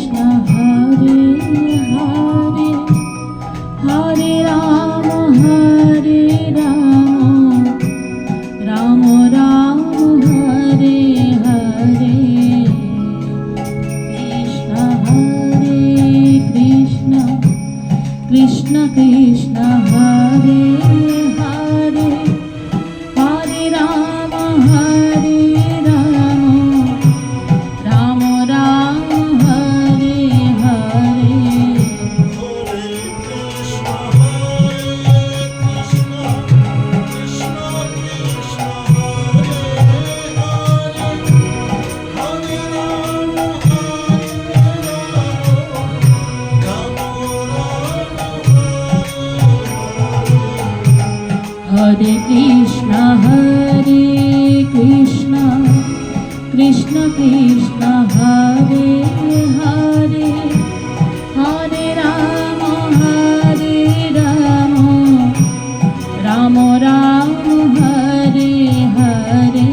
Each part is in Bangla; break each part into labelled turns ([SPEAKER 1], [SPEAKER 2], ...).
[SPEAKER 1] Hare Krishna Krishna Krishna Hare Hare Hare Rama Rama Rama Hare Hare
[SPEAKER 2] Hare Krishna Krishna Krishna Hare Hare Hare Rama Rama Hare
[SPEAKER 1] Hare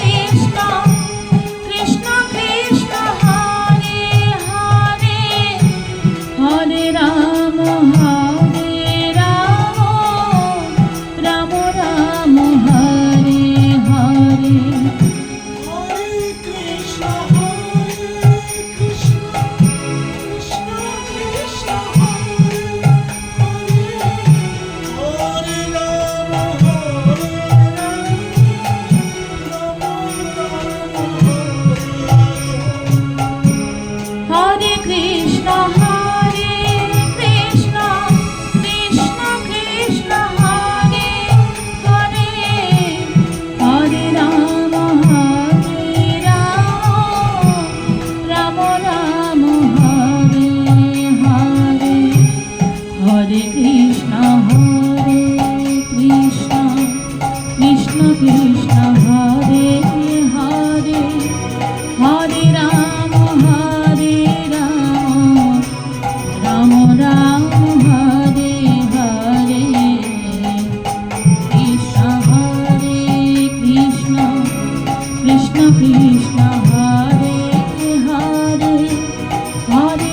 [SPEAKER 1] Krishna Krishna Krishna Hare Hare Hare Rama Rama Rama Hare Hare
[SPEAKER 2] Hare Krishna Krishna Krishna Hare Hare Rama
[SPEAKER 1] Hare Krishna Krishna Krishna Hare Hare Hare Rama Rama Rama Hare Hare Hare Krishna Krishna Krishna Hare Hare Hare Rama Rama Rama Hare Hare Krishna Krishna Krishna Hare Hare Hare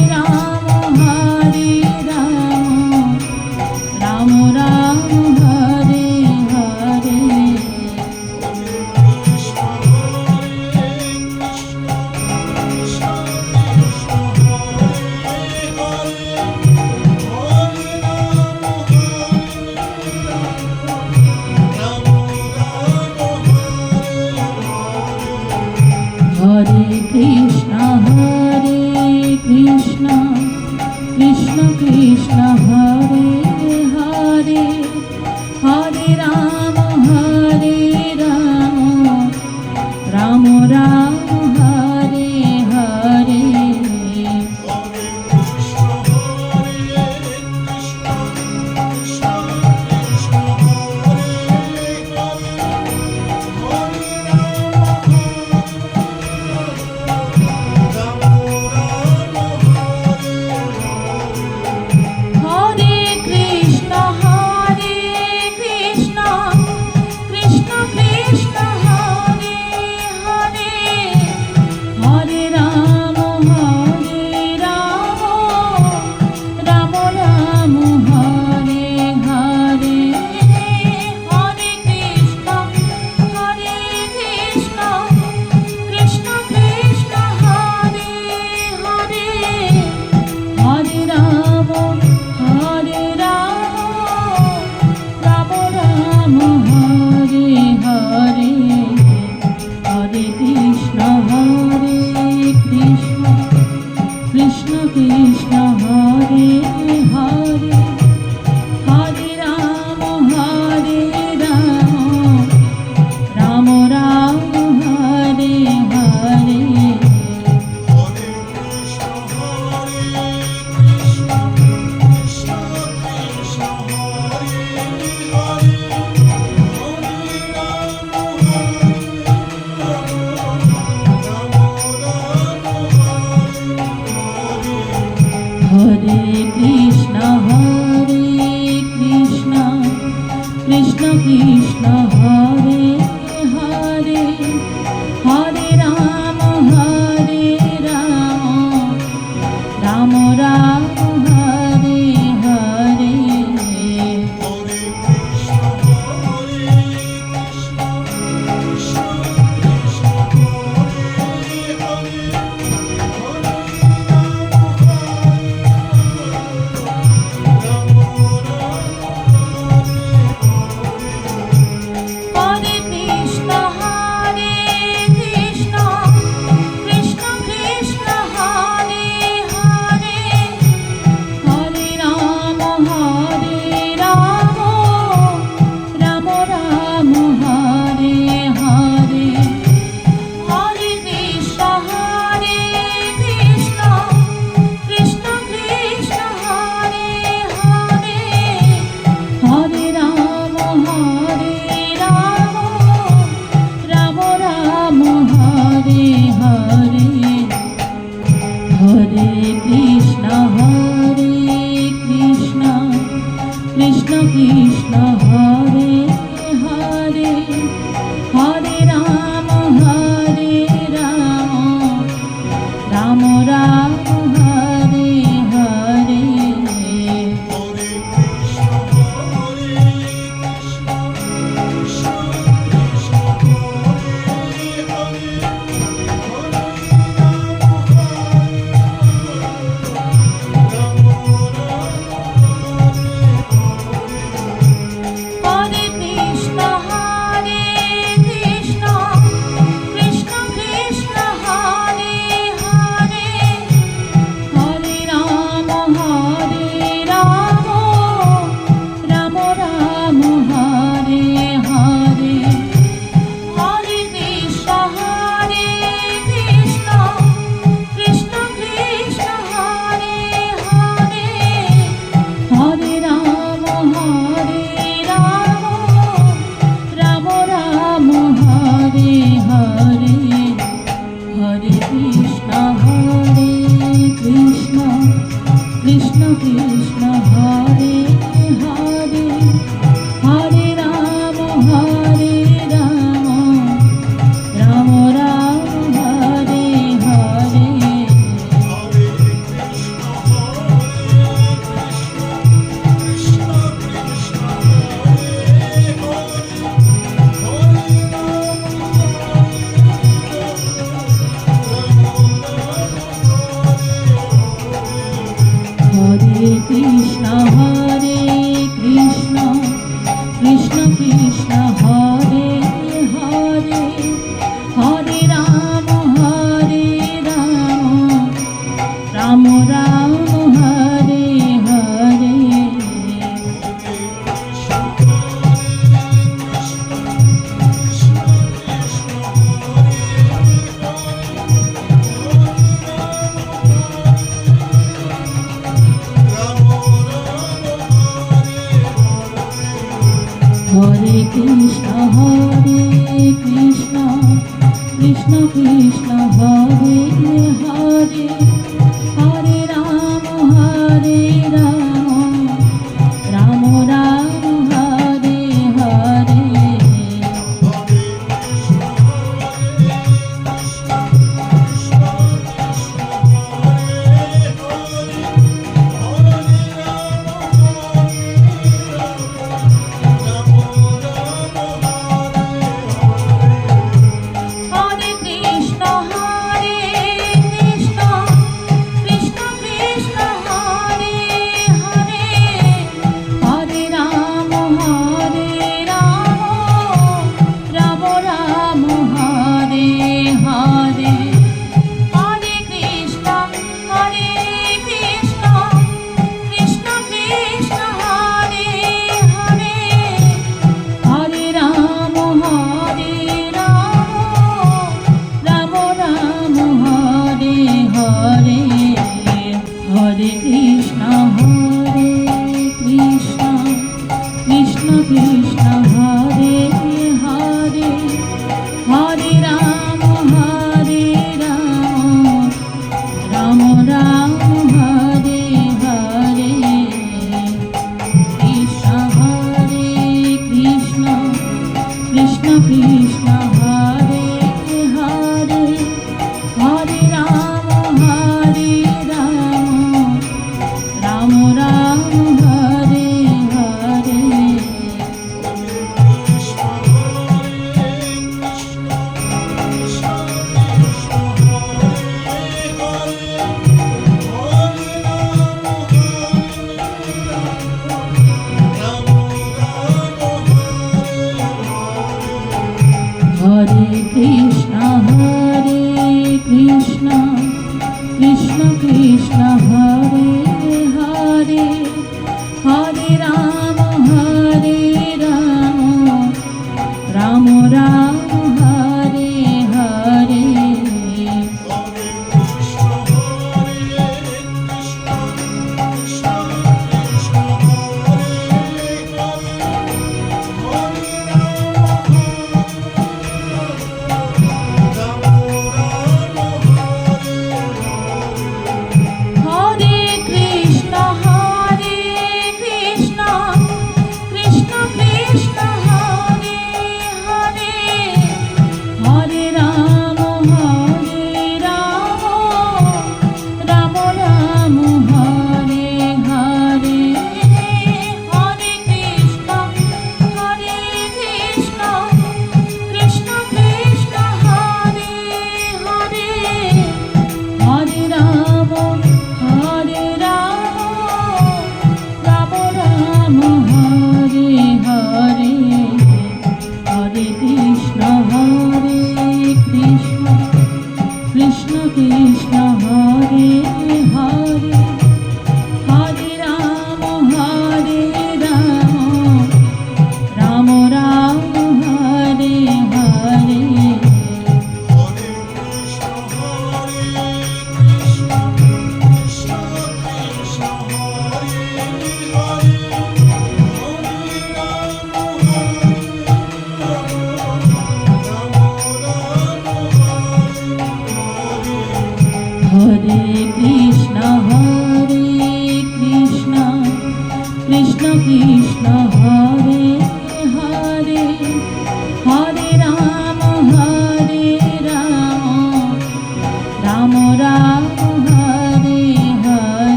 [SPEAKER 1] Rama Rama Rama Hare Hare Hare Krishna Krishna Krishna Hare Hare Hare Rama Rama Rama Hare Hare Hare Krishna Krishna Krishna Hare Hare Hare Ram Ram Ram Hare Hare
[SPEAKER 2] Hare Krishna, Hare Krishna, Krishna Krishna, Hare Hare, Hare
[SPEAKER 1] Hare Krishna Krishna Krishna Hare Hare Hare Ram Ram Ram Hare Hare Hare Krishna Krishna Krishna Krishna Hare Hare Hare Ram Ram Ram Hare Hare Hare Krishna Krishna Krishna Krishna Hare Hare Hare Ram Ram Ram Hare Hare
[SPEAKER 2] Hare Krishna, Hare Krishna, Krishna Krishna, Hare Hare,
[SPEAKER 1] Hare Krishna Krishna Krishna Krishna Hare Hare Hare Ram Ram Ram Hare Hare Hare Krishna Krishna Krishna Krishna Hare Hare Hare Ram Ram Ram Hare Hare Hare Krishna Krishna Krishna Krishna Hare Hare Hare Ram Ram Ram Hare Hare
[SPEAKER 2] Hare Krishna, Hare Krishna, Krishna Krishna, Hare
[SPEAKER 1] Hare Krishna Krishna Krishna Krishna Hare Hare Hare Ram Ram Ram Hare Hare Hare Krishna Krishna Krishna Krishna Hare Hare Hare Ram Ram Ram Hare Hare Hare Krishna Krishna Krishna Krishna Hare Hare Hare Ram Ram Ram Hare Hare Hare Krishna Krishna Krishna Krishna Hare Hare Hare Ram Ram Ram Hare Hare Hare Krishna Krishna Krishna Krishna Hare Hare Hare Ram Ram Ram Hare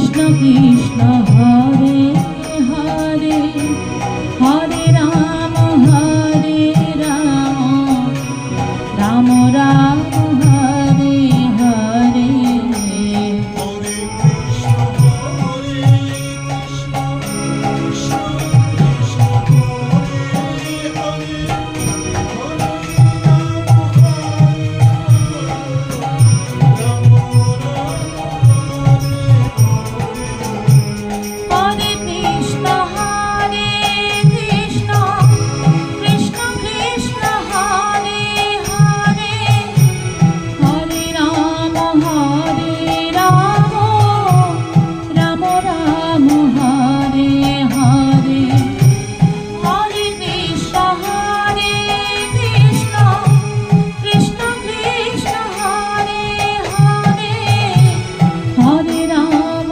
[SPEAKER 1] Krishna Krishna Hare Hare Hare Ram Ram Ram Hare Hare
[SPEAKER 2] Hare Krishna, Hare Krishna, Krishna Krishna, Hare Hare, Hare
[SPEAKER 1] Hare Krishna Krishna Krishna Hare Hare Hare Ram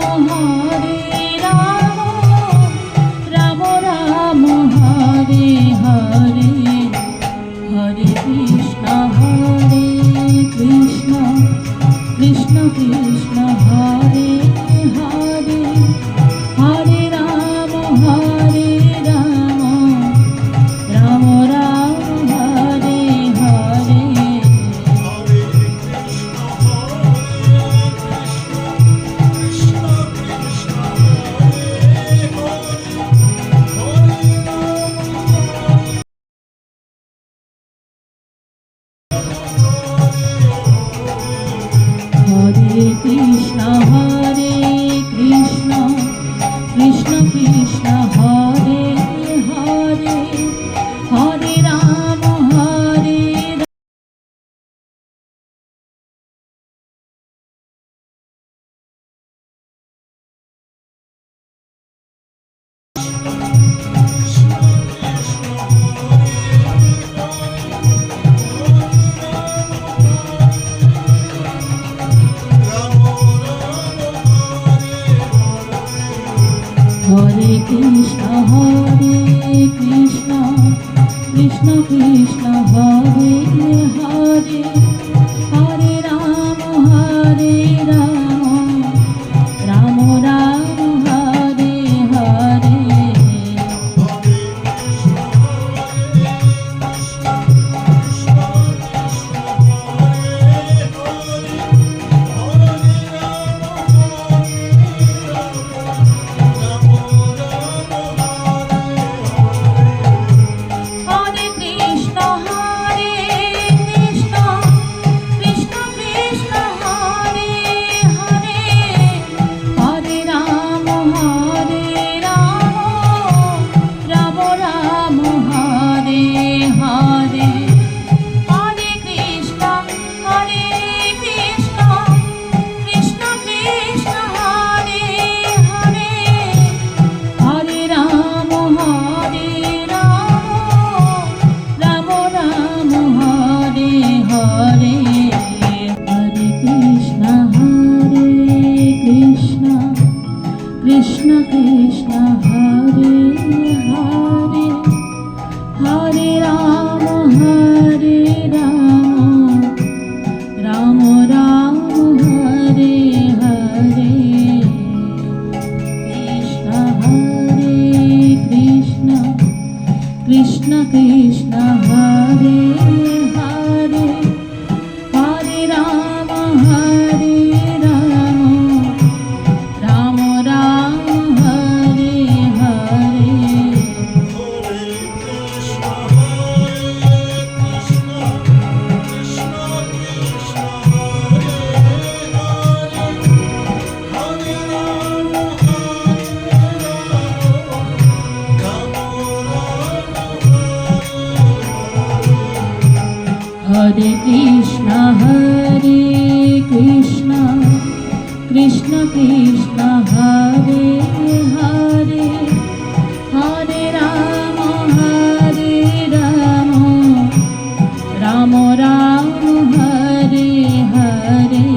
[SPEAKER 1] Ram Ram Hare Hare Hare Krishna Krishna Krishna Krishna Hare Hare Hare Ram Ram Ram Hare Hare Hare Krishna Krishna Krishna Krishna Hare Hare Hare Ram Ram Ram Hare Hare Hare Krishna Krishna Krishna Hare Hare Hare Ram Hare Krishna Krishna Krishna Hare Hare Hare Ram Ram Ram Hare Hare Hare Krishna Krishna Krishna Hare Hare Hare Ram Ram Ram Hare Hare Hare Krishna Krishna Krishna Hare Hare Hare Ram Ram Ram Hare Hare Hare Krishna Krishna Krishna Hare Hare Hare Ram Ram Ram Hare Hare Krishna Krishna Krishna Hare Hare Hare Ram Ram Ram Hare Hare Hare Krishna Krishna Krishna Hare Hare Hare Ram Ram Ram Hare Hare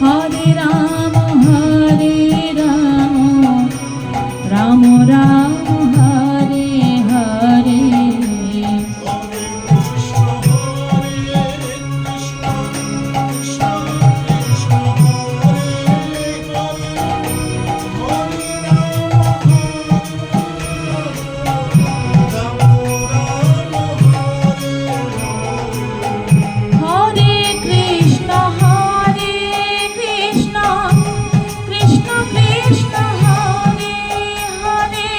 [SPEAKER 1] Hare Ram Ram Ram Hare Hare
[SPEAKER 2] Hare Krishna Hare Krishna Krishna Krishna Hare Hare Hare
[SPEAKER 1] Hare Krishna Krishna Krishna Hare Hare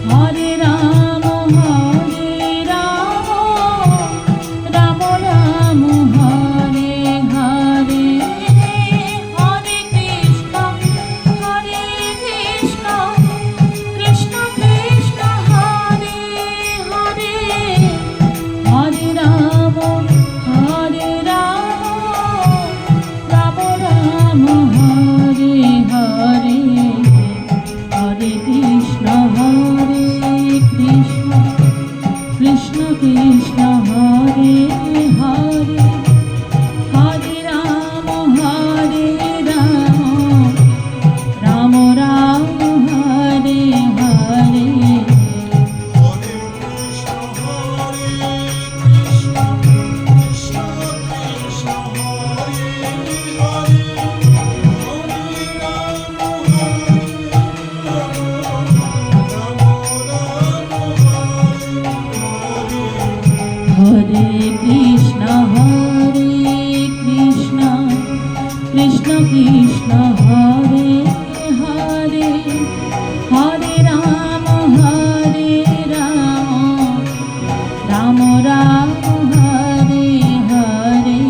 [SPEAKER 1] Hare Ram Ram Ram Hare Hare Hare Krishna Krishna Krishna Krishna Hare Hare Hare Ram Ram Ram Hare Hare Hare Krishna Krishna Krishna Krishna Hare Hare Hare Ram Ram Ram Hare Hare
[SPEAKER 2] Hare Krishna Hare Krishna Krishna Krishna Hare Hare Hare Ram
[SPEAKER 1] Hare Krishna Krishna Krishna Krishna Hare Hare Hare Ram Ram Ram Hare Hare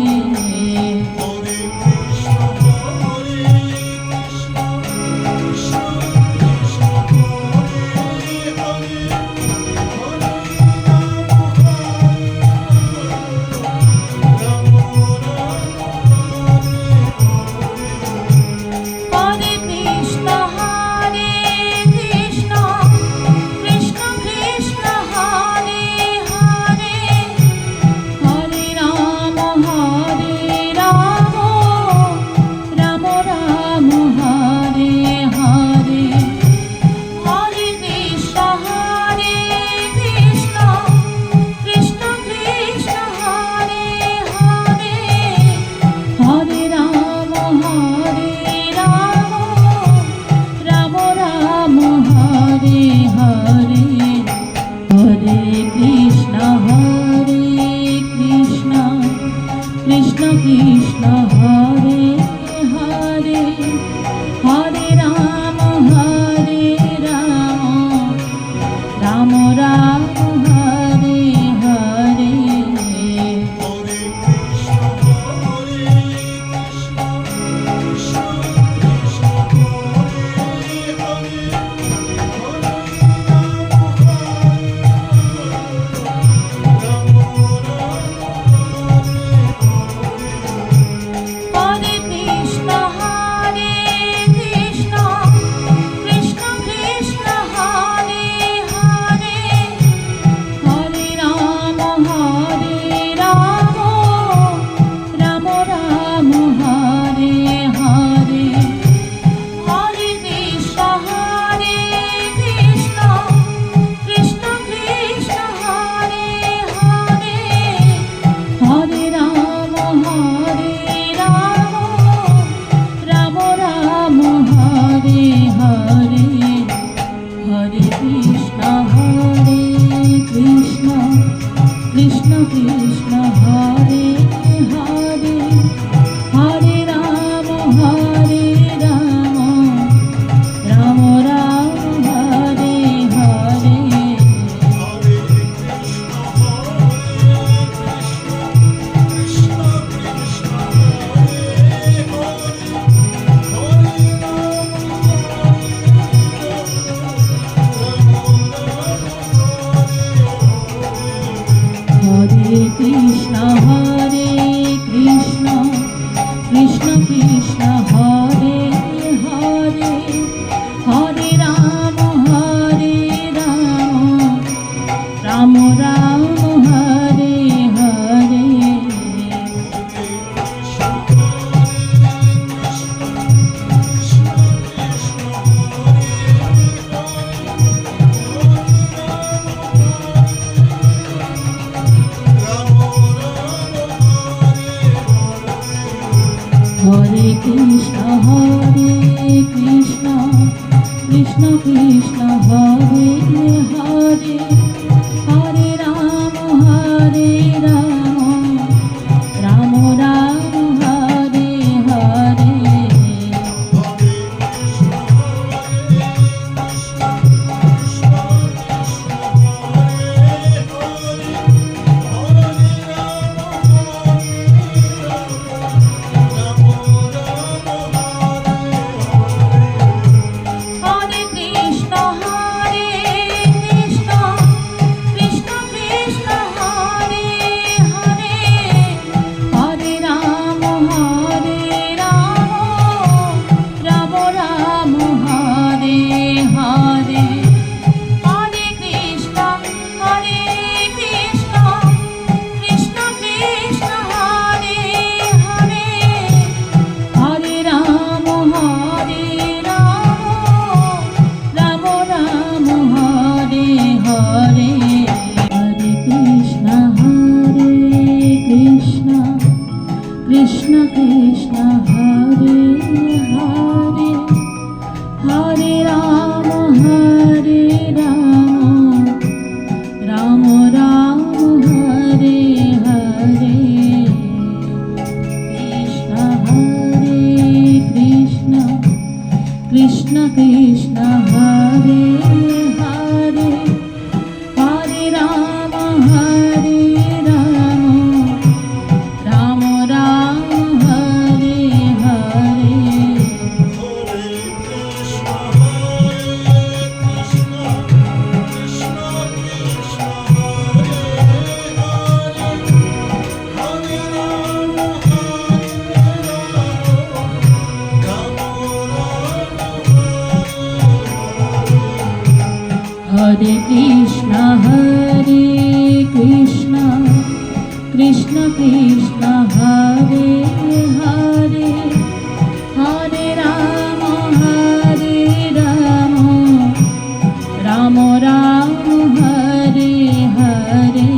[SPEAKER 2] Hare Krishna Hare Krishna Krishna Krishna Hare Hare Hare
[SPEAKER 1] Hare Krishna Krishna Krishna Krishna Hare Hare Hare Ram Ram Ram Hare Hare Hare Krishna Krishna Krishna Krishna Hare Hare Hare Ram Ram Ram Hare Hare Hare Krishna Krishna Krishna Krishna Hare Hare Hare Ram Ram Ram Hare Hare
[SPEAKER 2] Hare Krishna Hare Krishna Krishna Krishna Hare Hare Hare
[SPEAKER 1] Hare Krishna Krishna Krishna Krishna Hare Hare Hare Ram Ram Ram Hare Hare Hare Krishna Krishna Krishna Krishna Hare Hare Hare Ram Ram Ram Hare Hare Hare Krishna Krishna Krishna Krishna Hare Hare Hare Ram Ram Ram Hare Hare
[SPEAKER 2] Hare Krishna Hare Krishna Krishna Krishna Hare
[SPEAKER 1] Hare Krishna Krishna Krishna Krishna Hare Hare Hare Ram Ram Ram Hare Hare
[SPEAKER 2] Hare Krishna Hare
[SPEAKER 1] Hare Krishna Krishna Krishna Hare Hare Hare Ram Ram Ram Hare Hare Hare Krishna Krishna Krishna Hare Hare Hare Ram Ram Ram Hare Hare Hare Krishna Krishna Krishna Hare Hare Hare Ram Ram Ram Hare Hare Hare Krishna Krishna Krishna Hare Hare Hare Ram Ram Ram Hare Hare Krishna Krishna Krishna Hare Hare Hare Ram Ram Ram Hare Hare Hare Krishna Krishna Krishna Hare Hare Hare Ram Ram Ram Hare Hare Hare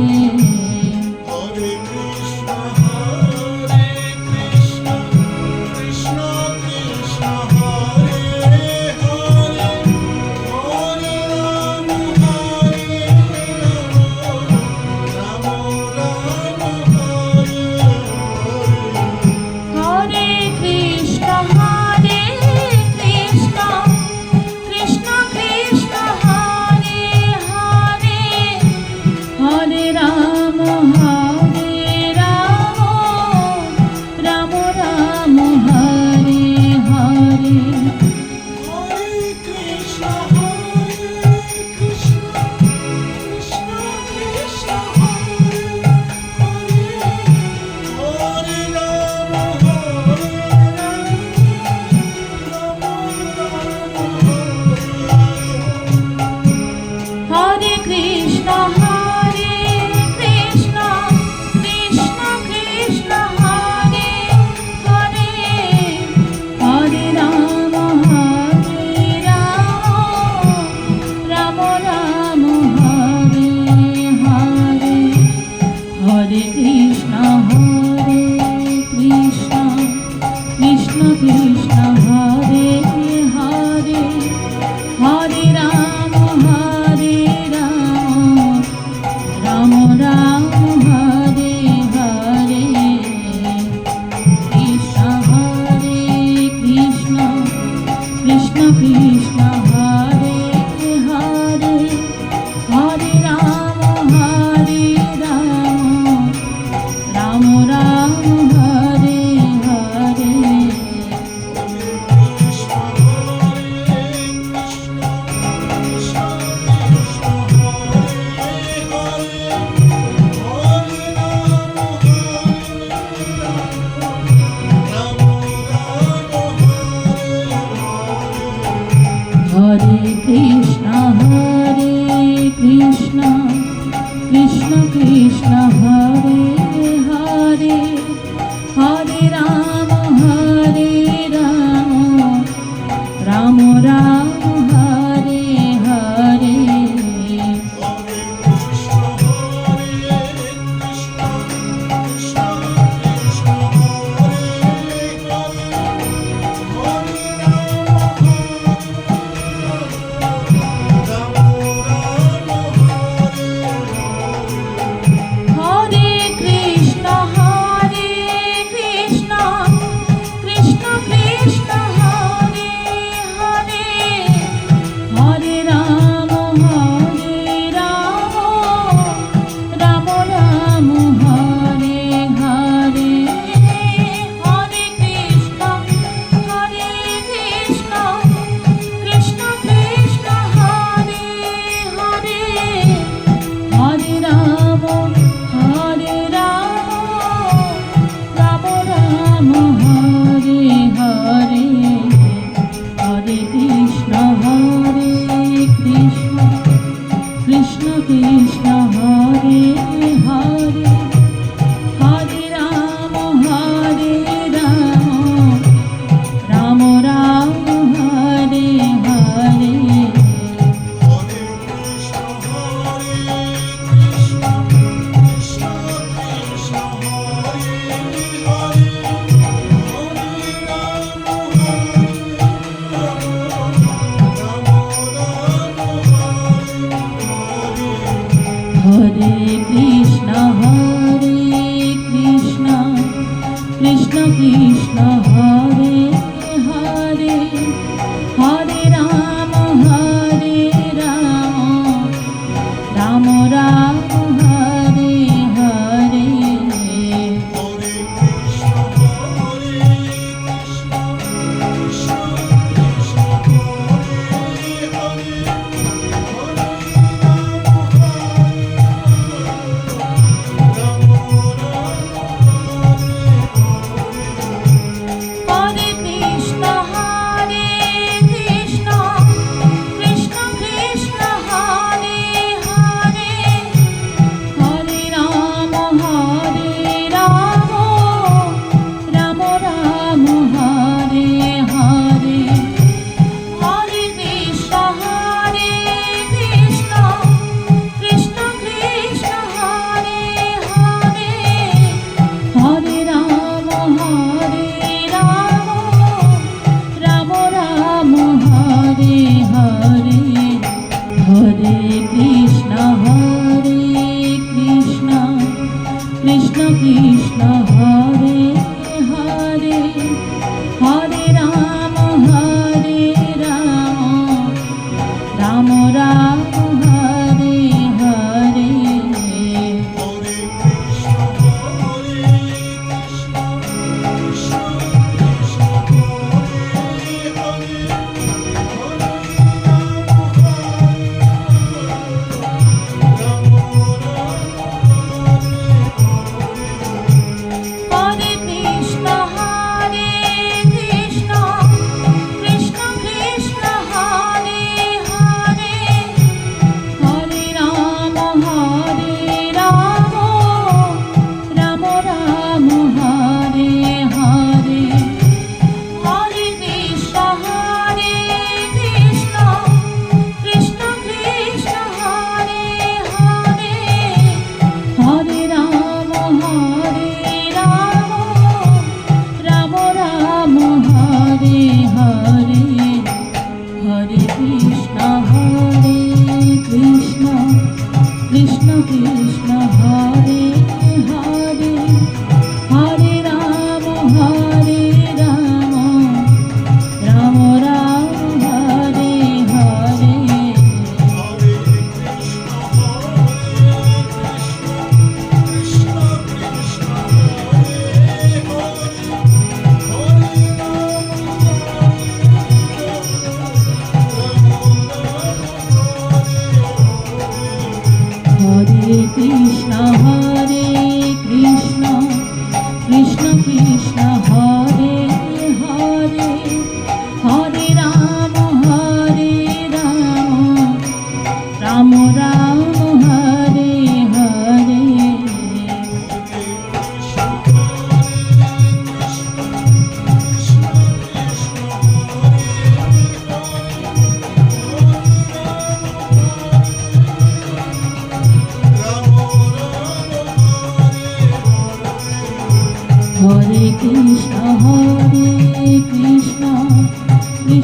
[SPEAKER 1] Krishna Krishna Krishna Hare Hare Hare Ram Ram Ram Hare Hare Hare Krishna Krishna Krishna Hare Hare Hare Ram Ram Ram Hare Hare Hare Krishna Krishna Krishna Hare Hare Hare Ram Ram Ram Hare Hare Krishna Krishna Hare Hare Hare Ram Ram Ram Hare Hare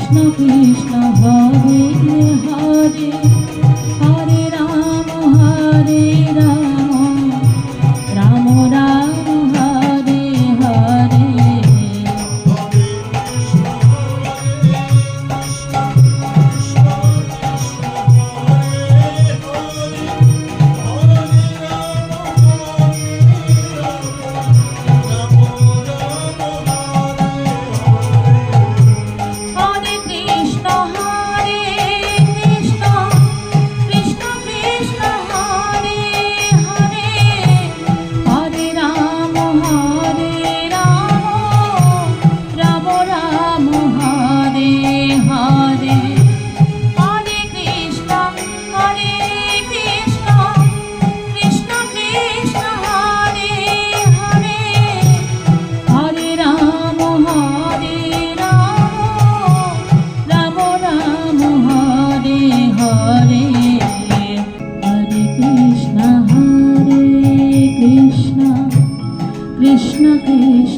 [SPEAKER 1] Krishna Krishna Hare Hare Hare Ram Ram Ram Hare Hare Hare Krishna Krishna Krishna Hare Hare Hare Ram Ram Ram Hare Hare Hare Krishna Krishna Krishna Hare Hare Hare Ram Ram Ram Hare Hare Hare Krishna Krishna Krishna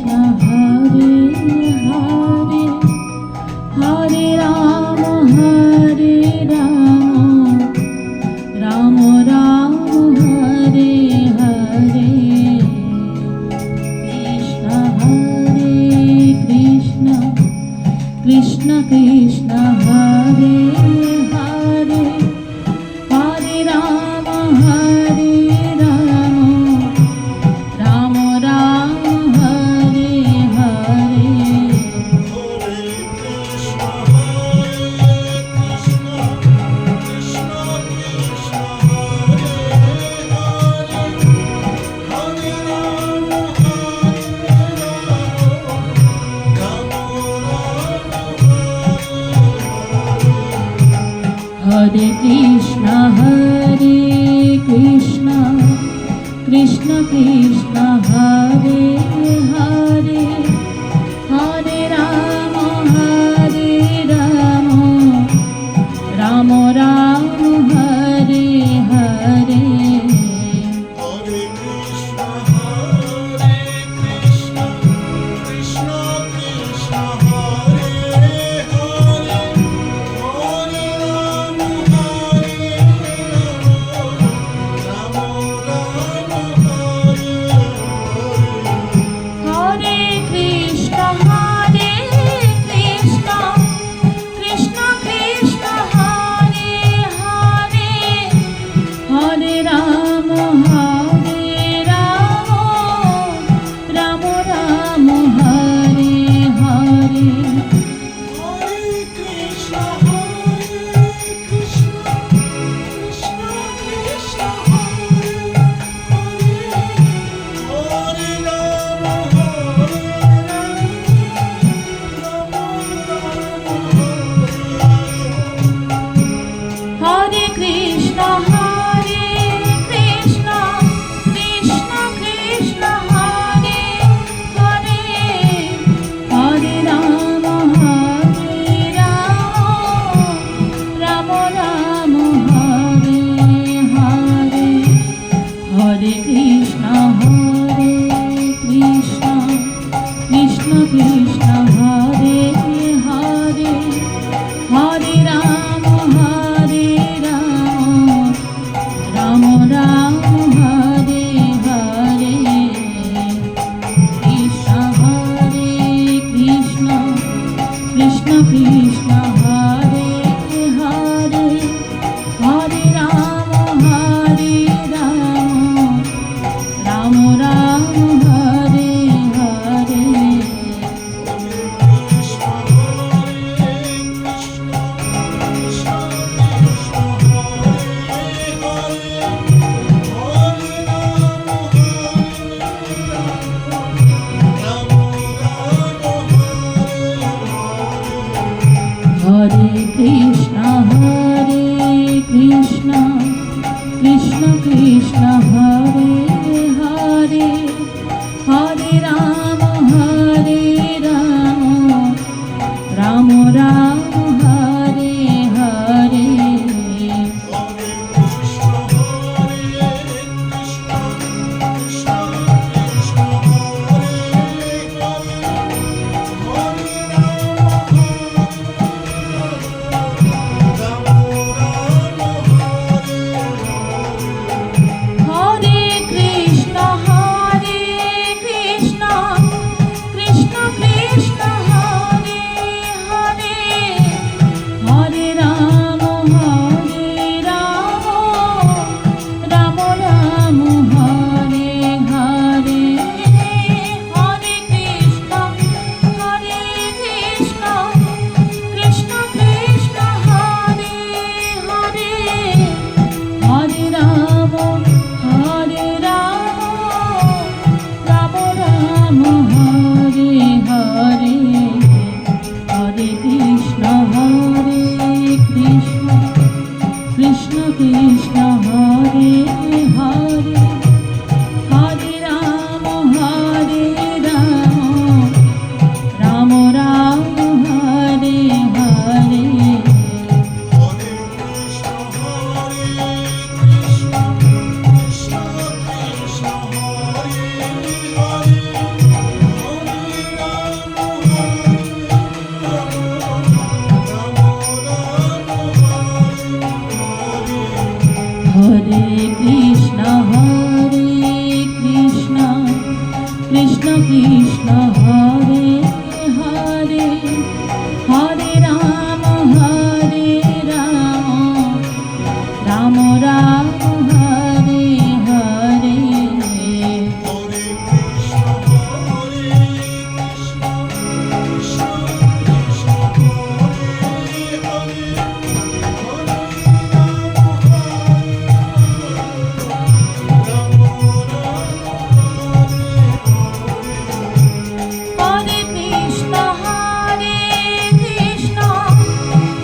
[SPEAKER 1] Hare Hare Hare Ram Ram Ram Hare Hare Krishna Krishna Krishna Hare Hare Hare Ram Ram Ram Hare Hare Hare Krishna Krishna Krishna Krishna Hare Hare Hare Ram Ram Ram Hare Hare Hare Krishna Krishna Krishna Krishna Hare Hare Hare Ram Ram Ram Hare Hare Hare Krishna Krishna Krishna Krishna Hare Hare Hare Ram Ram Ram Hare Hare Hare Krishna Krishna Krishna Krishna Hare Hare Hare Ram Ram Ram Hare Hare Krishna Krishna Krishna Hare Hare Hare Ram Ram Ram Hare Hare Hare Krishna Krishna Krishna Krishna Hare Hare Hare Ram Ram Ram Hare Hare Krishna Krishna Krishna Hare Hare Hare Ram Ram Ram Hare Hare Hare Krishna Krishna Krishna Hare Hare Hare Ram Ram Ram Hare Hare
[SPEAKER 2] Hare Krishna, Hare Krishna, Krishna Krishna, Hare Hare, Hare Rama,
[SPEAKER 1] Hare Krishna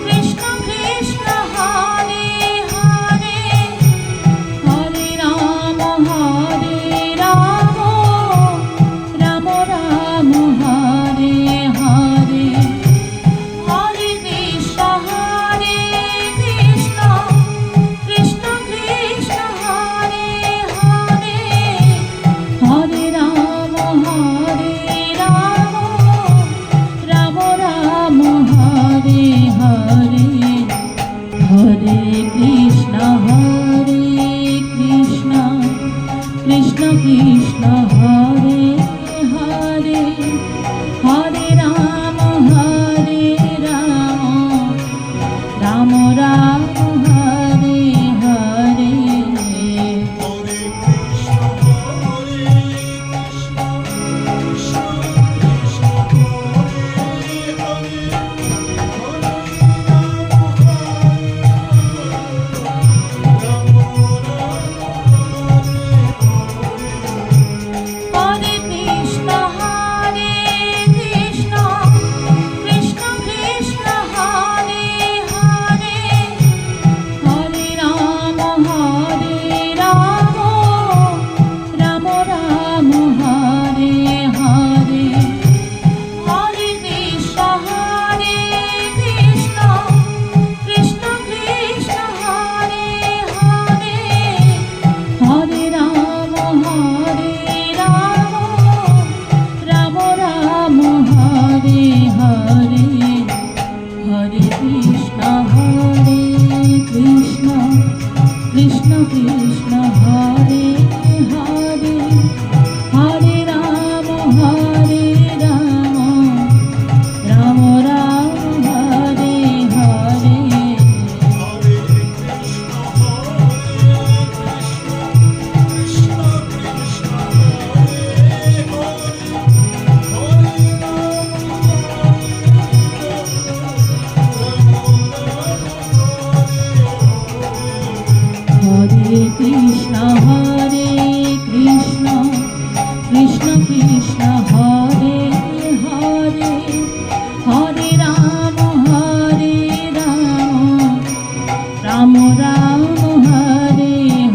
[SPEAKER 1] Krishna Krishna Hare Hare Hare Ram Ram Ram Hare Hare
[SPEAKER 2] Hare Krishna, Hare Krishna, Krishna Krishna, Hare Hare,
[SPEAKER 1] Hare Krishna Krishna Krishna Hare Hare Hare Ram Ram Ram Hare Hare Hare Krishna Krishna Krishna Krishna Hare Hare Hare Ram Ram Ram Hare Hare Hare Krishna Krishna Krishna Krishna Hare Hare Hare Ram Ram Ram Hare Hare
[SPEAKER 2] Hare Krishna, Hare Krishna, Krishna Krishna, Hare Hare,
[SPEAKER 1] Hare Krishna Krishna Krishna Hare Hare Hare Ram Ram Ram Hare Hare Hare Krishna Krishna Krishna Krishna Hare Hare Hare Ram Ram Ram Hare Hare Hare Krishna Krishna Krishna Krishna Hare Hare Hare Ram Ram Ram Hare Hare
[SPEAKER 2] Hare Krishna, Hare Krishna, Krishna Krishna, Hare
[SPEAKER 1] Hare Krishna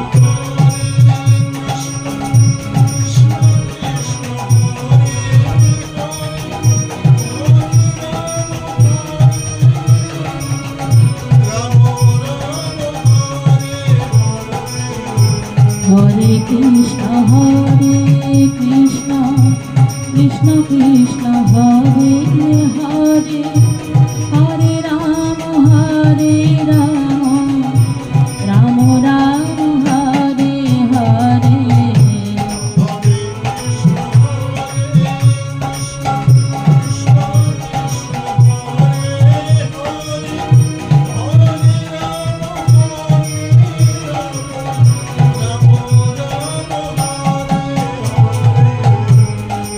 [SPEAKER 1] Krishna Krishna Hare Hare Hare Ram Ram Ram Hare Hare Hare Krishna Krishna Krishna Hare Hare Hare Ram Ram Ram Hare Hare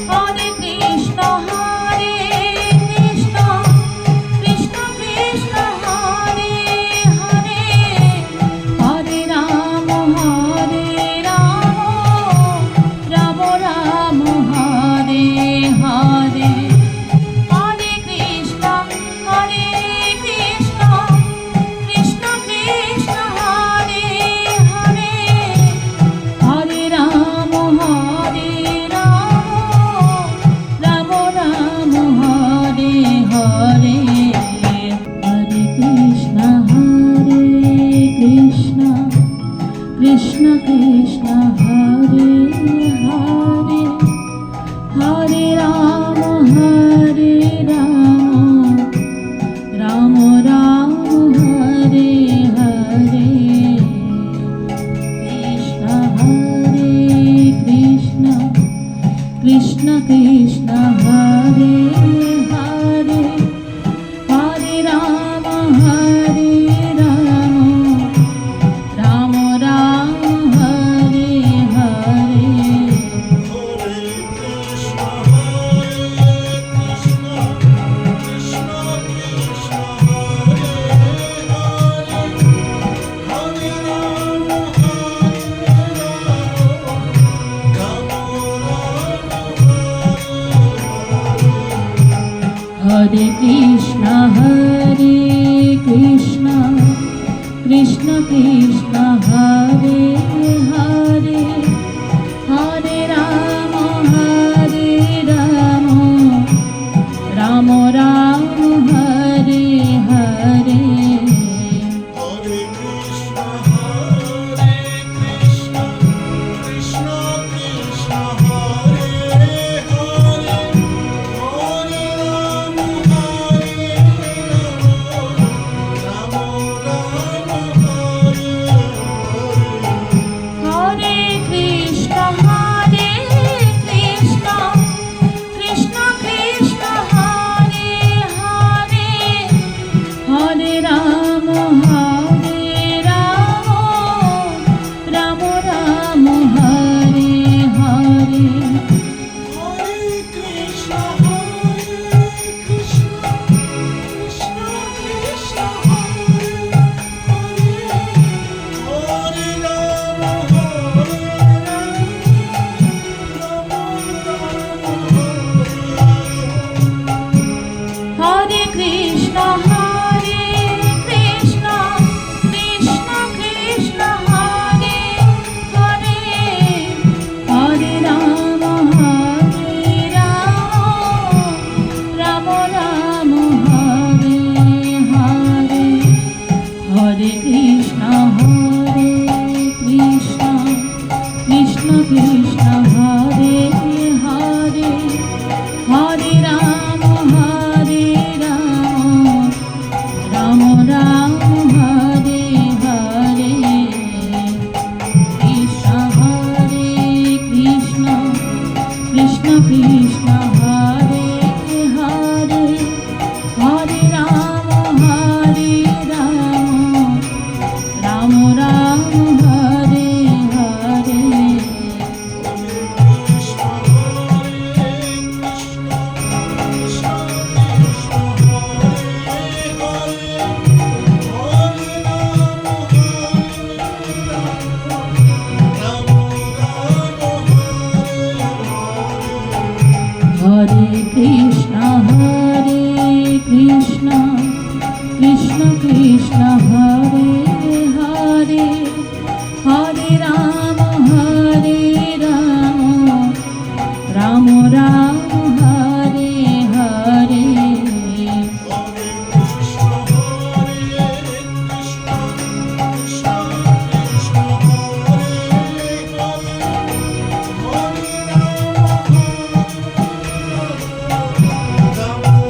[SPEAKER 1] Hare Hare Ram Ram Ram Hare Hare Krishna Krishna Krishna Hare Hare Hare Ram Ram Ram Hare Hare Hare Krishna Krishna Krishna Hare Hare Hare Ram Ram Ram Hare Hare Hare Krishna Krishna Krishna Hare Hare Hare Ram Ram Ram Hare Hare Hare Krishna Krishna Krishna Hare Hare Hare Ram Ram Ram Hare Hare Hare Krishna Krishna Krishna Hare Hare Hare Ram Ram Ram Hare Hare Krishna Krishna Hare Hare Hare Ram Ram Ram Hare Hare Hare Krishna Krishna Krishna Hare Hare Hare Ram Ram Ram Hare Hare
[SPEAKER 2] Hare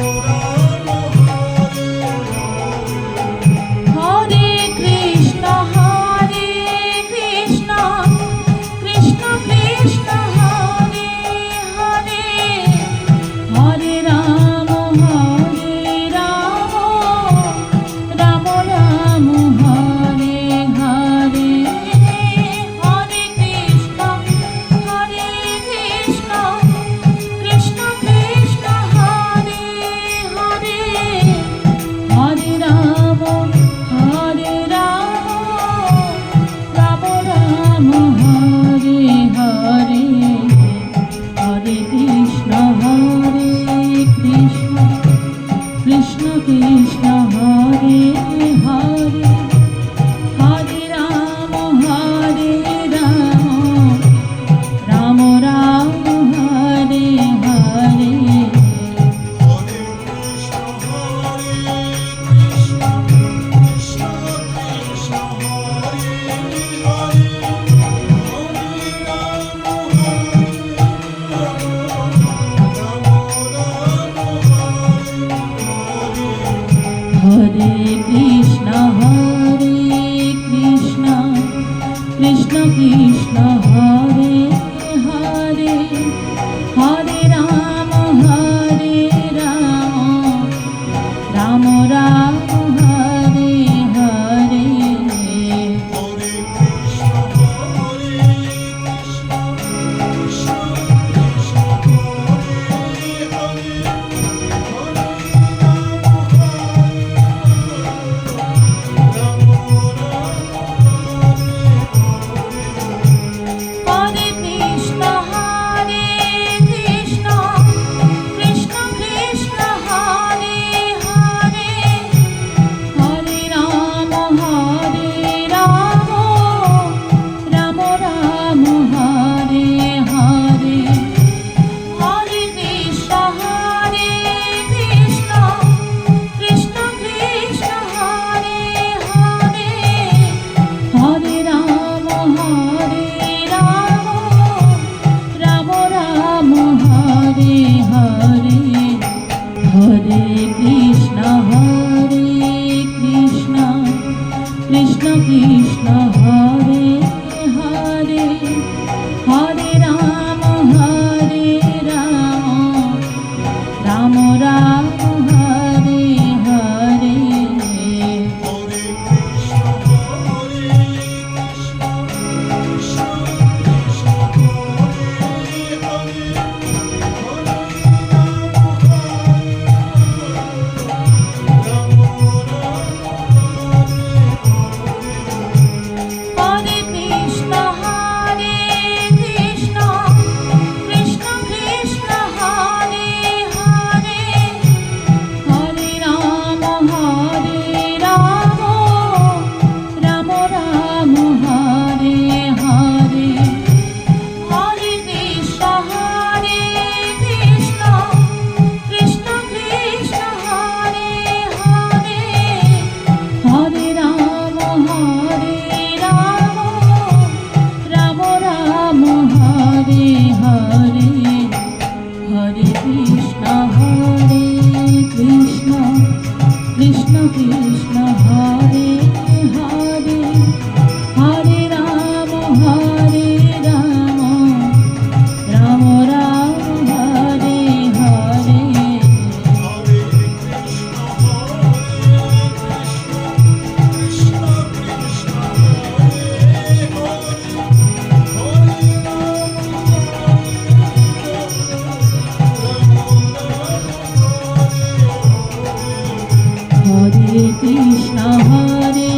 [SPEAKER 1] Hare Hare Krishna Krishna Krishna Hare Hare Hare Ram Ram Ram Hare Hare
[SPEAKER 2] Hare Krishna, Hare Krishna, Krishna Krishna, Hare Hare, Hare
[SPEAKER 1] Hare Krishna Hare Krishna Krishna Krishna Hare Hare Hare Ram Ram Ram Hare Hare Hare Krishna Hare Krishna Krishna Krishna Hare Hare Hare Ram Ram Ram Hare Hare Hare Krishna Hare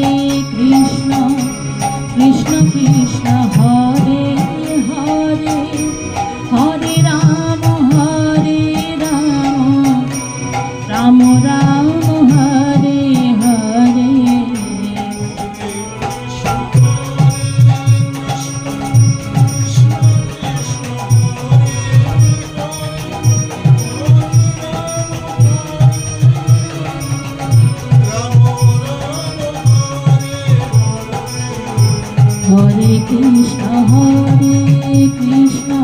[SPEAKER 1] Krishna Krishna Krishna Hare Hare Hare Ram Ram Ram Hare Hare
[SPEAKER 2] Krishna, Krishna, Hare
[SPEAKER 1] Hare Krishna Hare Krishna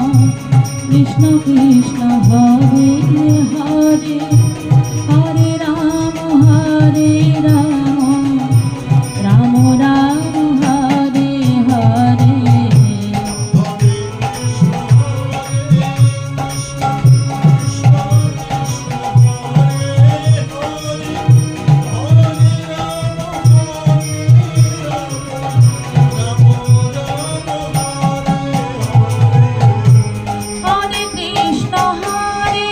[SPEAKER 1] Krishna Krishna Hare Hare Hare Ram Ram Ram Hare Hare Hare Krishna Hare Krishna Krishna Krishna Hare Hare Hare Ram Ram Ram Hare Hare Hare Krishna Hare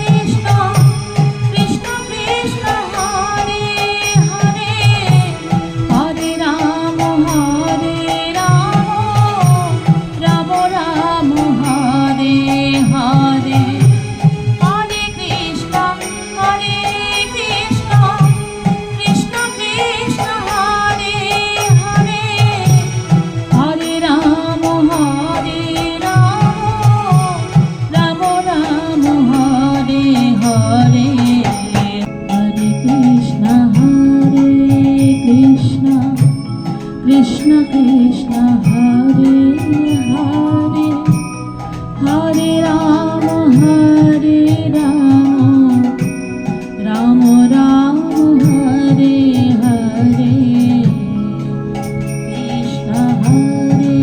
[SPEAKER 1] Krishna Krishna Krishna Hare Hare Hare Ram Ram Ram Hare Hare Hare Krishna Krishna Krishna Hare Hare Hare Ram Ram Ram Hare Hare Hare Krishna Krishna Krishna Hare Hare Hare Ram Ram Ram Hare Hare Krishna Hare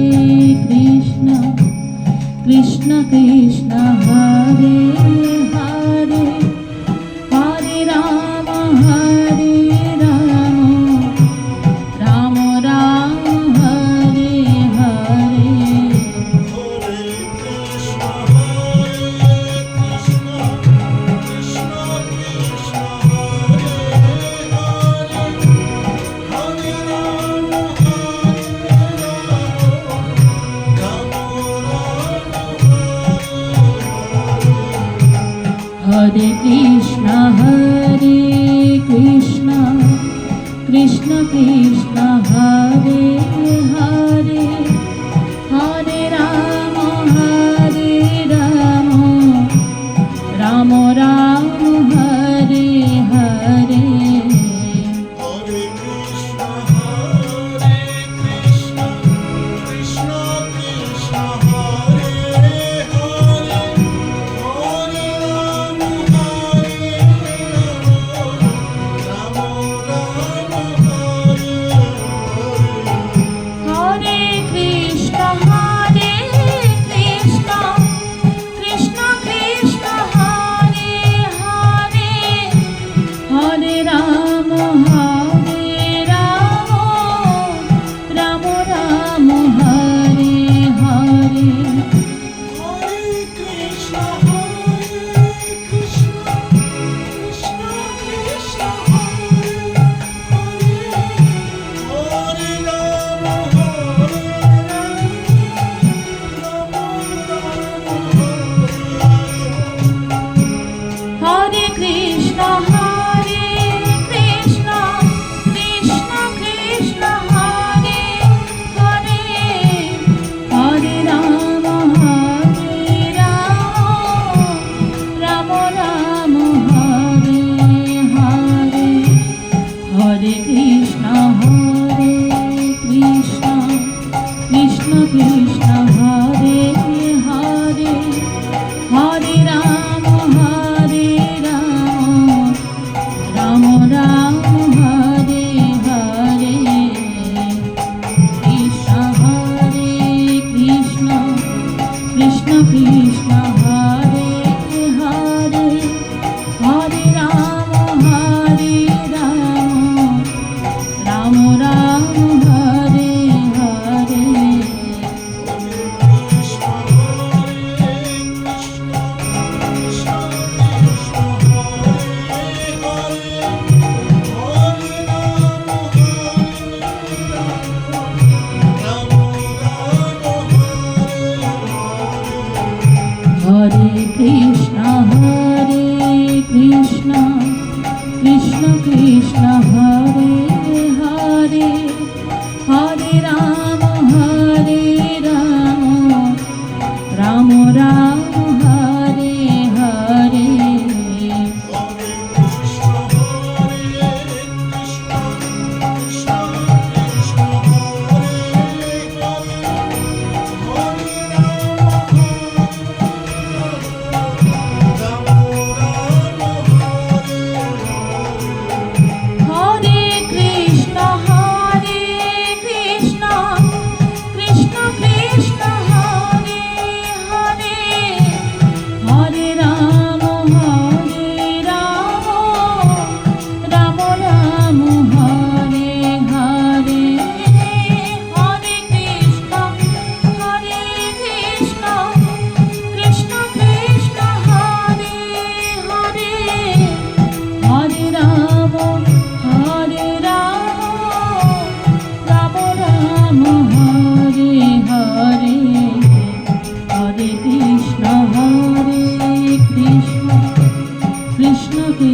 [SPEAKER 1] Krishna Krishna Krishna Hare Hare Hare Ram Ram Ram Hare Hare Hare Krishna Hare Krishna Krishna Krishna Hare Hare Hare Ram Ram Ram Hare Hare
[SPEAKER 2] Krishna, Krishna, Hare Hare, Hare Rama,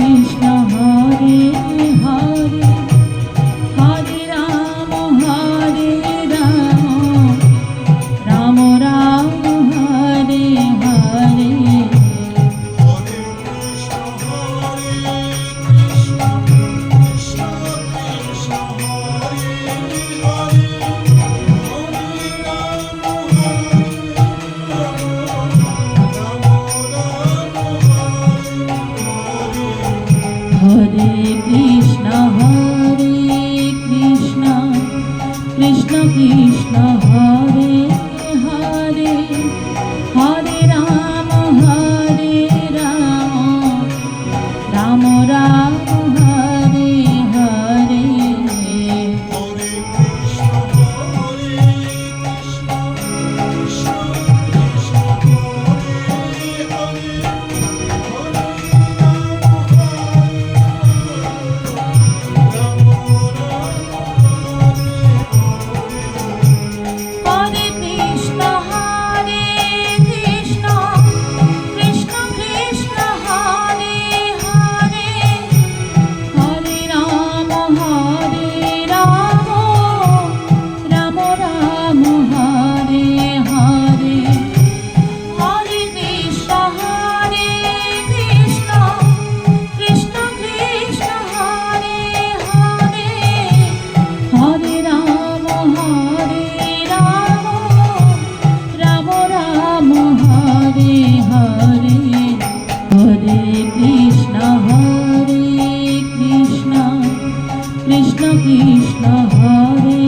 [SPEAKER 1] Krishna Hare Hare Hare Ram Ram Ram Hare Hare Hare Krishna Krishna Krishna Hare Hare Hare Ram Ram Ram Hare Hare Hare Krishna Krishna Krishna Hare Hare Hare Ram Ram Ram Hare Hare Hare Krishna Krishna Krishna Hare Hare Hare Ram Ram Ram Hare Hare Hare Krishna Krishna Krishna Hare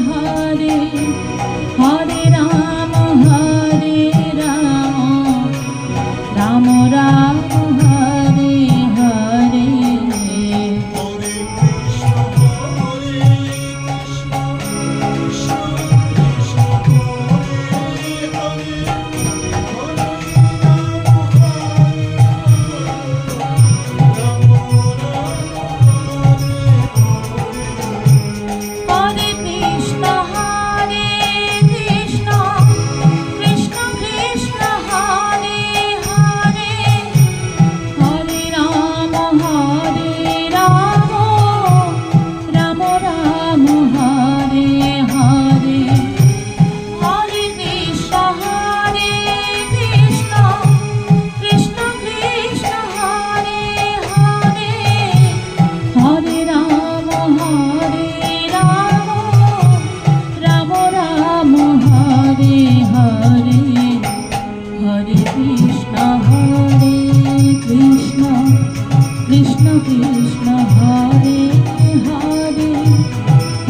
[SPEAKER 1] Hare Hare Ram Ram Ram Hare Hare Hare Krishna Krishna Krishna Hare Hare Hare Ram Ram Ram Hare Hare Hare Krishna Krishna Krishna Hare Hare Hare Ram Ram Ram Hare Hare Hare Krishna Krishna Krishna Hare Hare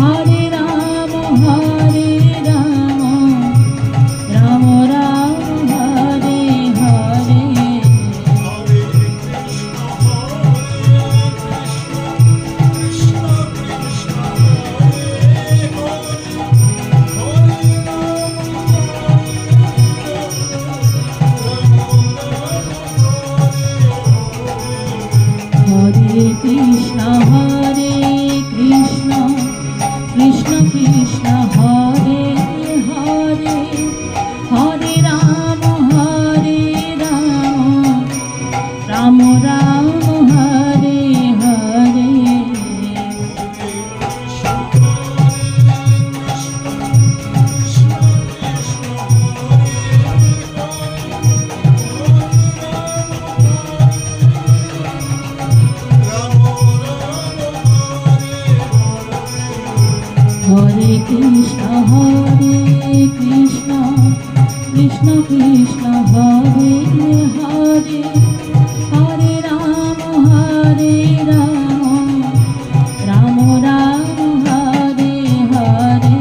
[SPEAKER 1] Hare Ram Ram Ram Hare Hare Hare Krishna Krishna Krishna Hare Hare Hare Ram Ram Ram Hare Hare Hare Krishna Krishna Krishna Hare Hare Hare Ram Ram Ram Hare Hare Hare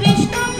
[SPEAKER 1] Krishna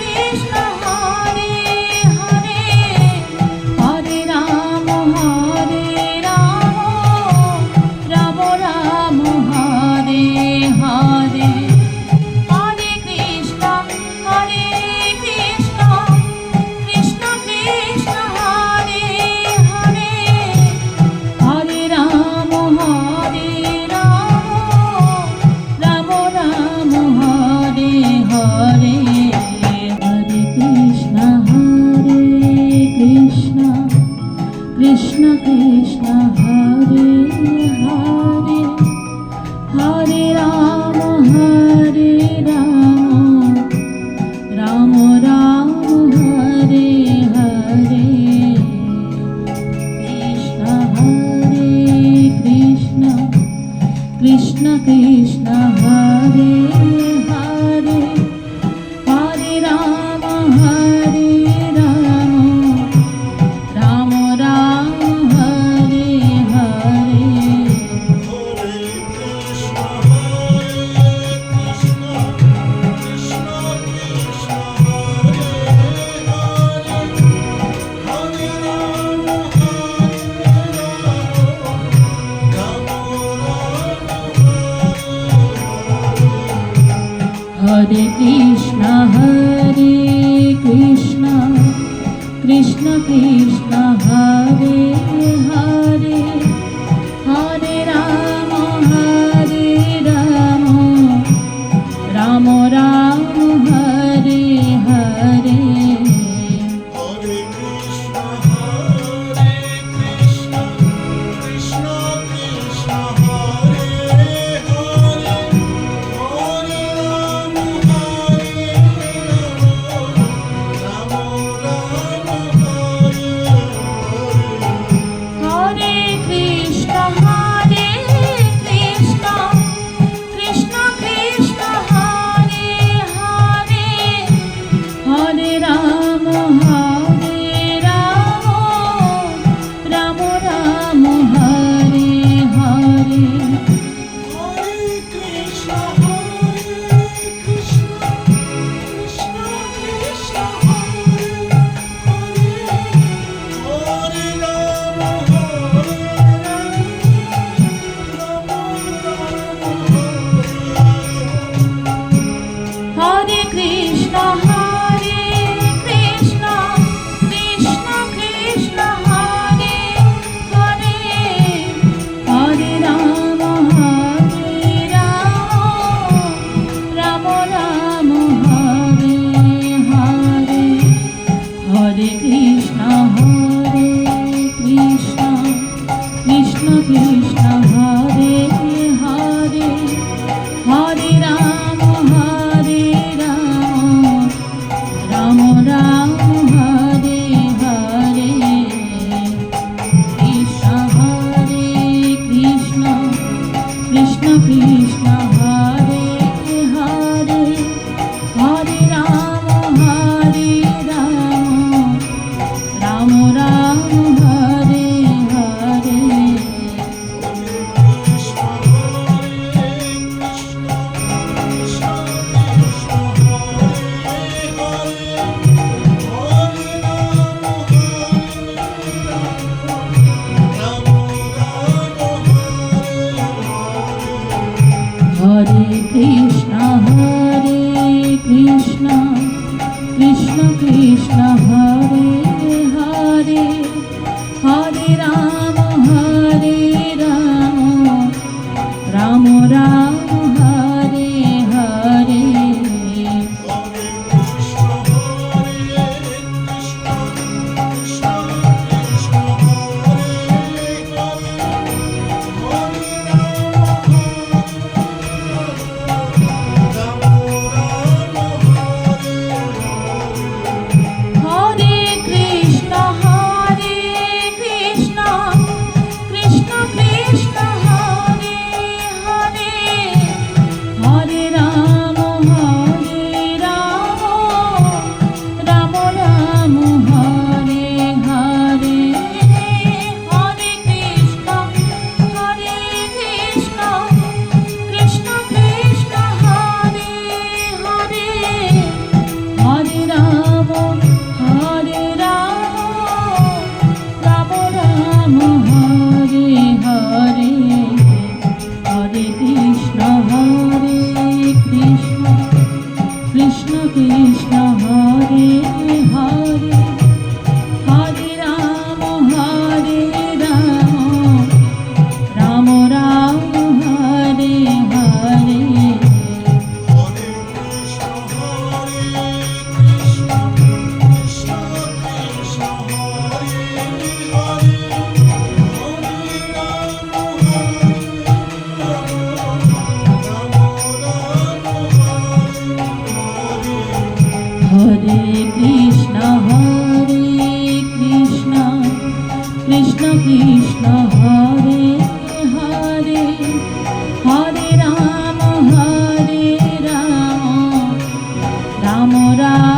[SPEAKER 1] Ram Hare Ram Ram Ram Hare Hare
[SPEAKER 2] Hare Krishna Hare Krishna Krishna Krishna Hare Hare Hare Ram Ram
[SPEAKER 1] Hare Krishna Krishna Krishna Hare Hare Hare Ram Ram Ram Hare Hare
[SPEAKER 2] Hare Krishna Krishna Krishna Krishna Hare Hare Hare Ram Ram Hare
[SPEAKER 1] Hare Krishna Krishna Krishna Krishna Hare Hare Hare Ram Ram Ram Hare Hare
[SPEAKER 2] Hare Krishna Krishna Krishna Krishna Hare Hare Ram
[SPEAKER 1] Hare Krishna Krishna Krishna Krishna Hare Hare Hare Ram Ram Ram Hare Hare Hare Krishna Krishna Krishna Krishna Hare Hare Hare Ram Ram Ram Hare Hare Krishna Krishna Krishna Krishna Hare Hare Hare Ram Ram Ram Hare Hare Hare Krishna Krishna Krishna Krishna Hare Hare Hare Ram Ram Ram Hare Hare Hare Krishna Krishna Krishna Krishna Hare Hare Hare Ram Ram Ram Hare Hare Hare Krishna Krishna Krishna Hare Hare Hare Ram Ram Ram Hare Hare Hare Krishna Krishna Krishna Krishna Hare Hare Hare Ram Ram Ram Hare Hare Hare Krishna Krishna Krishna Krishna Hare Hare Hare Ram Ram Ram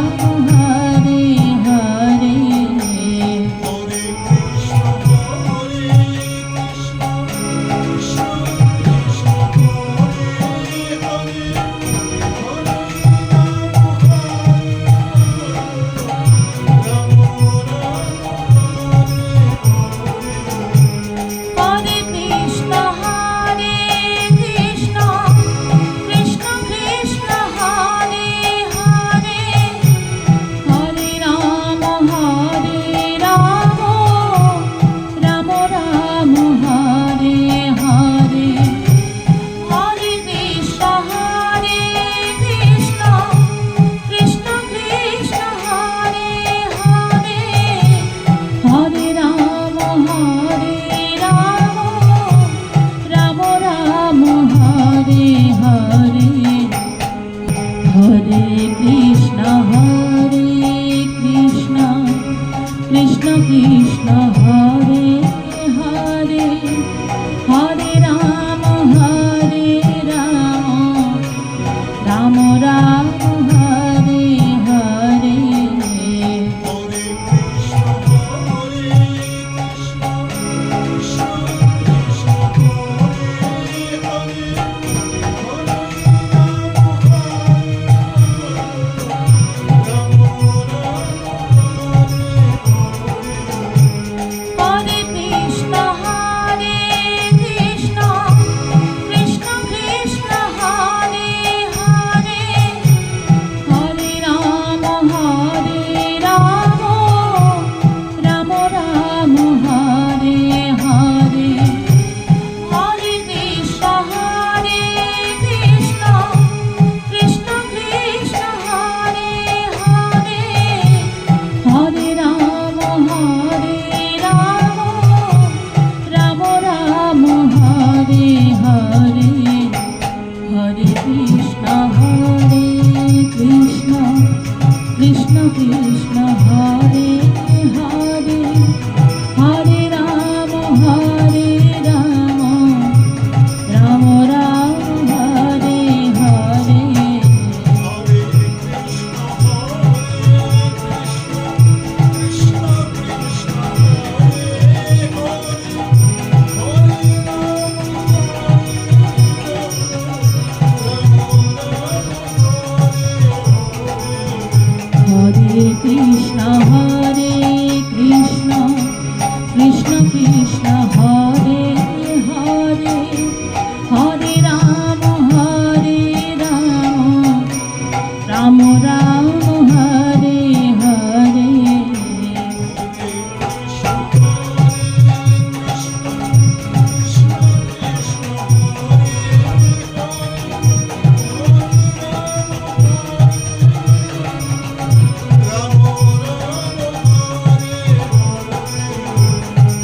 [SPEAKER 1] Krishna Hare Hare Hare Ram Ram Ram Hare Hare Hare Krishna Krishna Krishna Hare Hare Hare Ram Ram Ram Hare Hare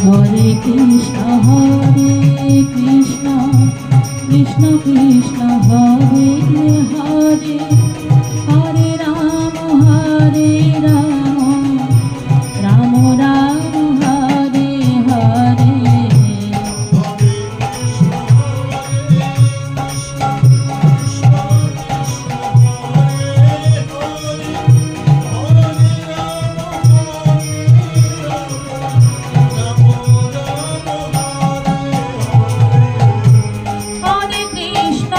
[SPEAKER 1] Hare Krishna Krishna Krishna Hare Hare Hare Ram Ram Ram Hare Hare Hare Krishna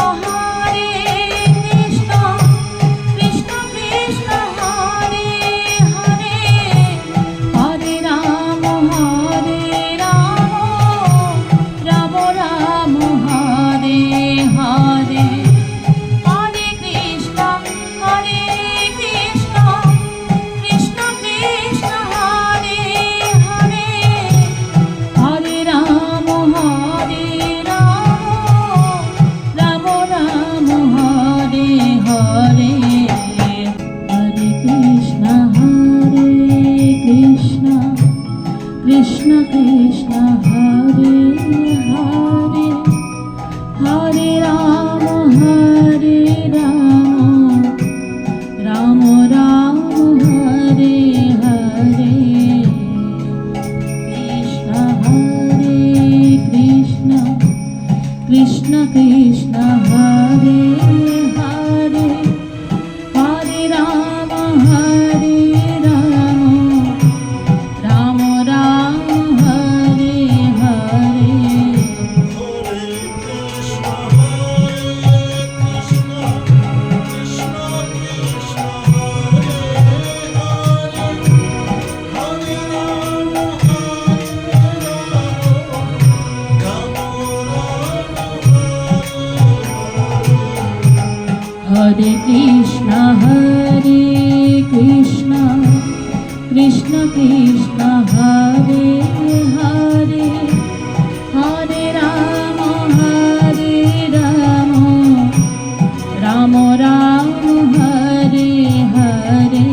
[SPEAKER 1] Krishna Krishna Hare Hare Hare Ram Ram Ram Hare Hare Hare Krishna Krishna Krishna Hare Hare Hare Ram Ram Ram Hare Hare Hare Krishna Krishna Krishna Hare Hare Hare Ram Ram Ram Hare Hare Krishna Krishna Krishna Hare Hare Hare Ram Ram Ram Hare Hare Hare Krishna Krishna Krishna Hare Hare Hare Ram Ram Ram Hare Hare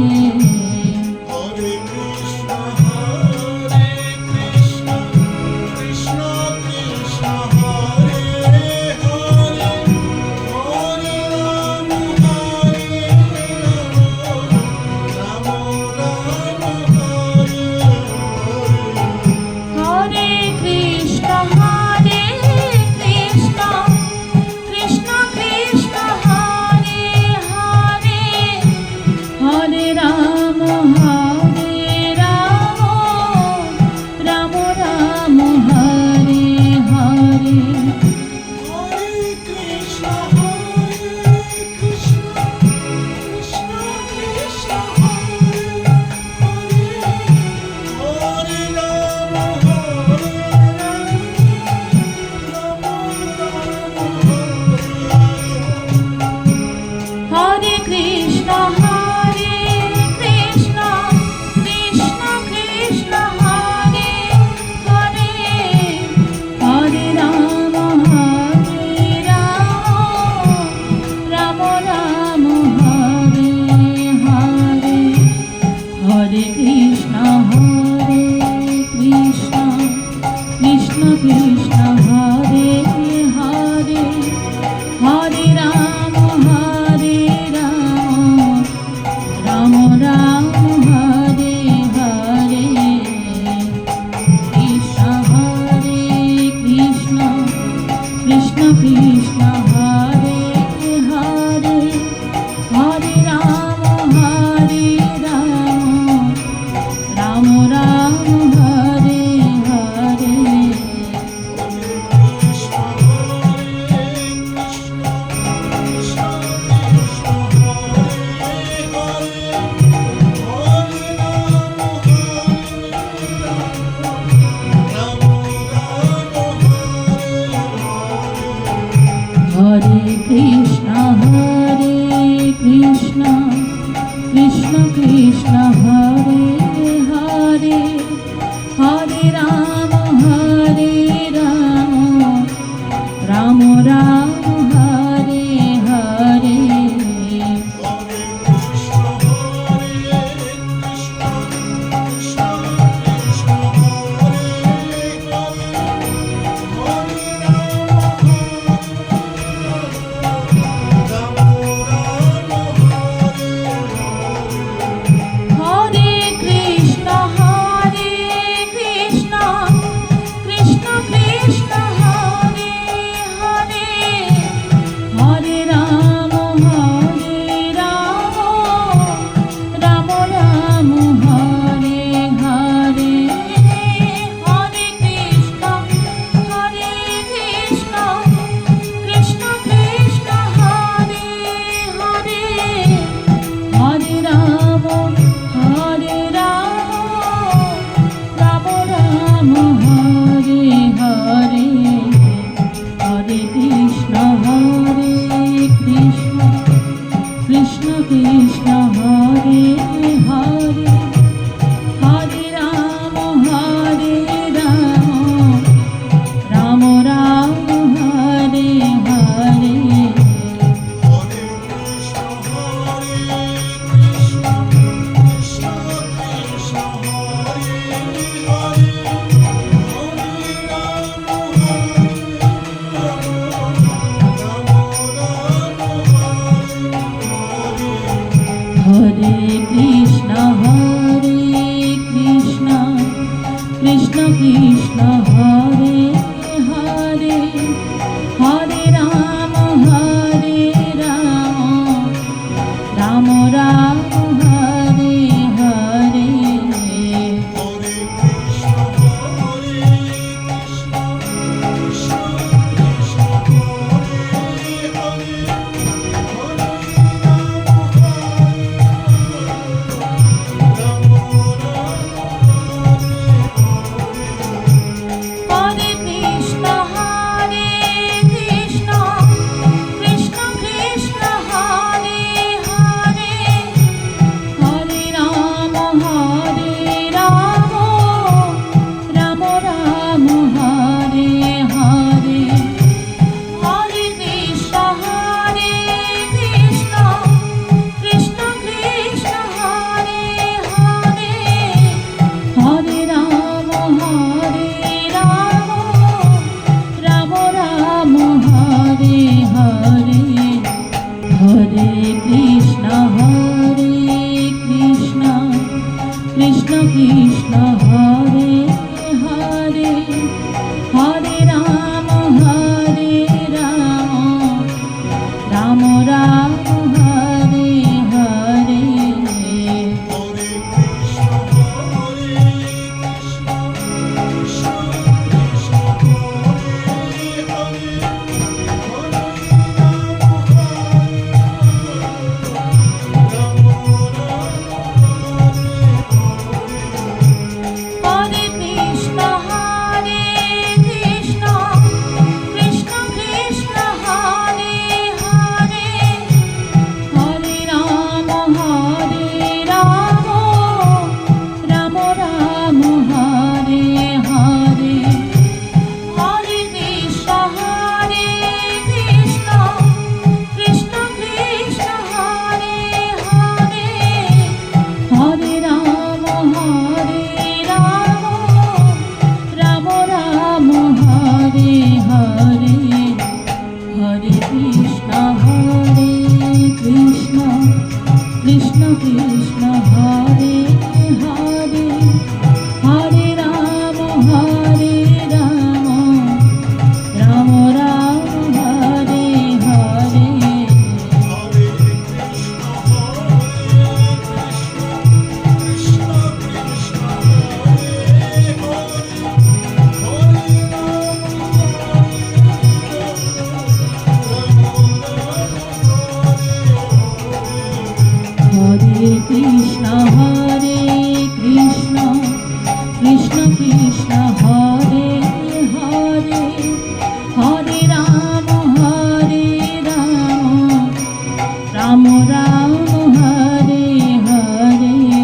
[SPEAKER 1] Krishna Hare Hare Hare Ram Ram Ram Hare Hare Hare Krishna Krishna Krishna Hare Hare Hare Ram Ram Ram Hare Hare Hare Krishna Krishna Krishna Krishna Hare Hare Hare Ram Ram Ram Hare Hare Hare Krishna Krishna Krishna Hare Hare Hare Ram Ram Ram Hare Hare Hare Krishna Krishna Krishna Hare Hare Hare Ram Ram Ram Hare Hare Hare Krishna Krishna Krishna Hare Hare Hare Ram Ram Ram Hare Hare Hare Krishna Krishna Krishna Krishna Hare Hare Hare Ram Ram Ram Hare Hare Hare Krishna Krishna Krishna Krishna Hare Hare Hare Ram Ram Ram Hare Hare Hare Krishna Krishna Krishna Krishna Hare Hare Hare Ram Ram Ram Hare Hare Hare Krishna Krishna Krishna Krishna Hare Hare Hare Ram Ram Ram Hare Hare Hare Krishna Krishna Krishna Krishna Hare Hare Hare Ram Ram Ram Hare Hare Hare Krishna Krishna Krishna Krishna Hare Hare Hare Ram Ram Ram Hare Hare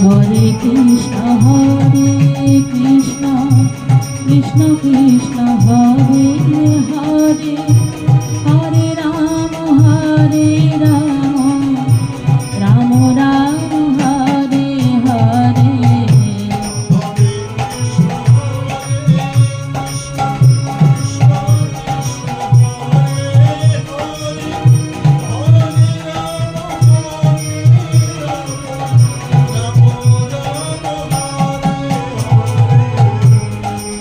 [SPEAKER 1] Hare Krishna Krishna Krishna Hare Hare Hare Ram Ram Ram Hare Hare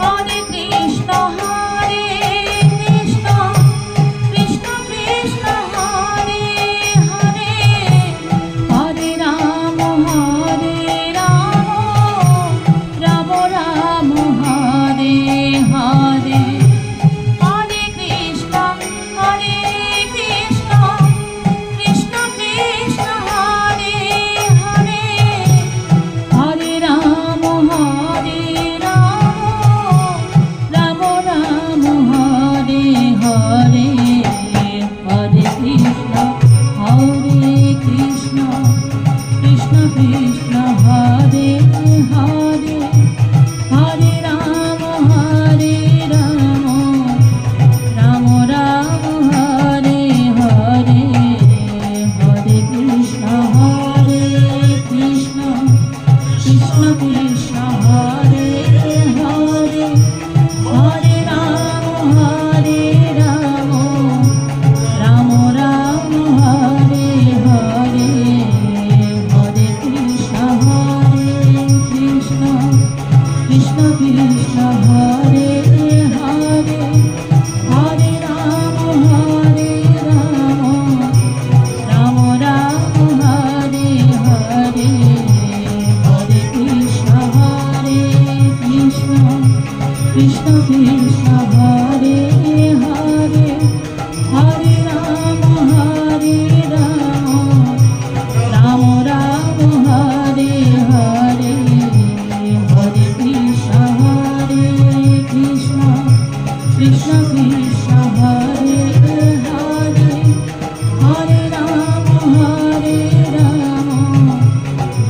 [SPEAKER 1] Hare Krishna Krishna Krishna Hare Hare Hare Ram Ram Ram Hare Hare Hare Krishna Krishna Krishna Hare Hare Hare Ram Ram Ram Hare Hare Hare Krishna Krishna Krishna Hare Hare Hare Ram Ram Ram Hare Hare Hare Krishna Krishna Krishna Hare Hare Hare Ram Ram Ram Hare Hare Hare Krishna Krishna Krishna Hare Hare Hare Ram Ram Ram Hare Hare Hare Krishna Krishna Krishna Hare Hare Hare Ram Ram Ram Hare Hare Hare Krishna Krishna Krishna Hare Hare Hare Ram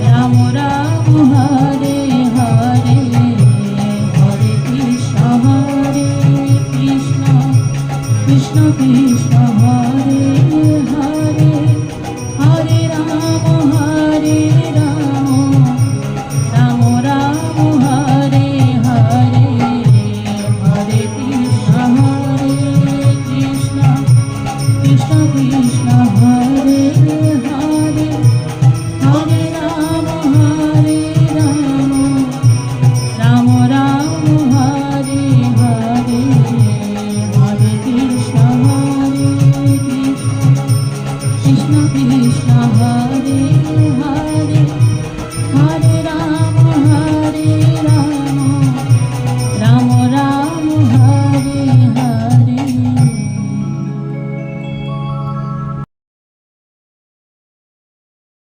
[SPEAKER 1] Ram Ram Hare Hare Hare Krishna Krishna Krishna Hare Hare Hare Ram Ram Ram Hare Hare Hare Krishna Krishna Hare Hare Hare Ram Ram Ram Hare Hare Hare Krishna Krishna Krishna Hare Hare